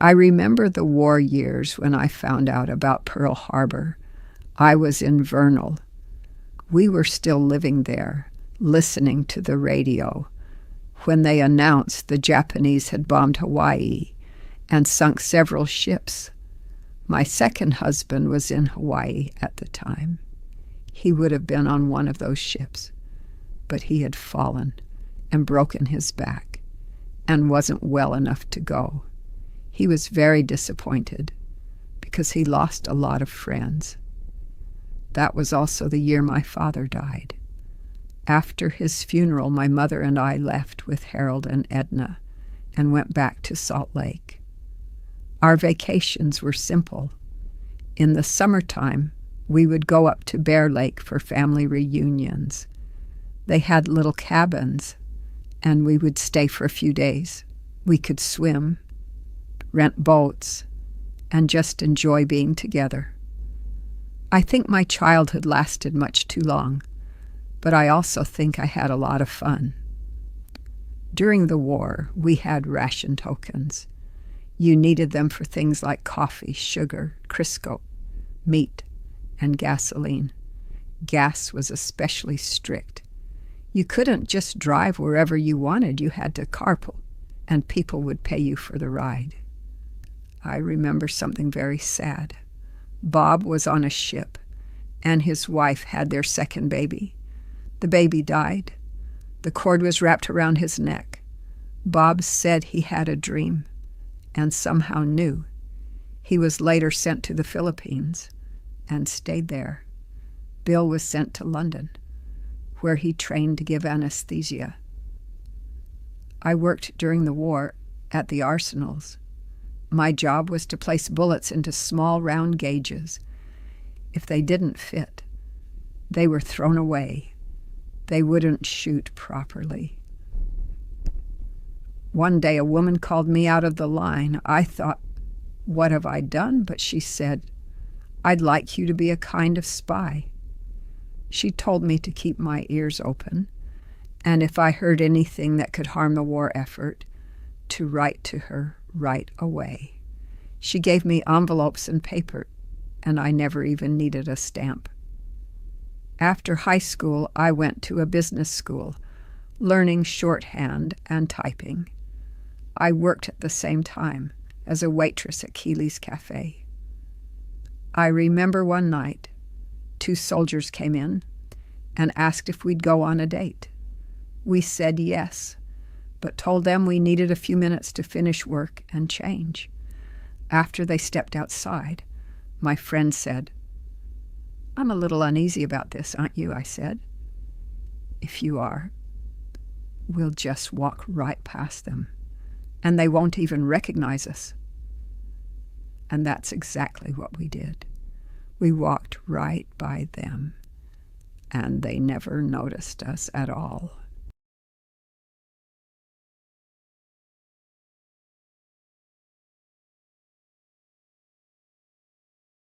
I remember the war years when I found out about Pearl Harbor. I was in Vernal. We were still living there, listening to the radio, when they announced the Japanese had bombed Hawaii and sunk several ships. My second husband was in Hawaii at the time. He would have been on one of those ships, but he had fallen and broken his back and wasn't well enough to go. He was very disappointed because he lost a lot of friends. That was also the year my father died. After his funeral, my mother and I left with Harold and Edna and went back to Salt Lake. Our vacations were simple. In the summertime, we would go up to Bear Lake for family reunions. They had little cabins, and we would stay for a few days. We could swim, rent boats, and just enjoy being together. I think my childhood lasted much too long, but I also think I had a lot of fun. During the war, we had ration tokens. You needed them for things like coffee, sugar, Crisco, meat, and gasoline. Gas was especially strict. You couldn't just drive wherever you wanted. You had to carpool, and people would pay you for the ride. I remember something very sad. Bob was on a ship, and his wife had their second baby. The baby died. The cord was wrapped around his neck. Bob said he had a dream and somehow knew. He was later sent to the Philippines and stayed there. Bill was sent to London, where he trained to give anesthesia. I worked during the war at the arsenals. My job was to place bullets into small round gauges. If they didn't fit, they were thrown away. They wouldn't shoot properly. One day a woman called me out of the line. I thought, what have I done? But she said, I'd like you to be a kind of spy. She told me to keep my ears open, and if I heard anything that could harm the war effort, to write to her right away. She gave me envelopes and paper, and I never even needed a stamp. After high school, I went to a business school, learning shorthand and typing. I worked at the same time as a waitress at Keeley's Cafe. I remember one night, 2 soldiers came in and asked if we'd go on a date. We said yes, but told them we needed a few minutes to finish work and change. After they stepped outside, my friend said, I'm a little uneasy about this, aren't you? I said. If you are, we'll just walk right past them, and they won't even recognize us. And that's exactly what we did. We walked right by them, and they never noticed us at all.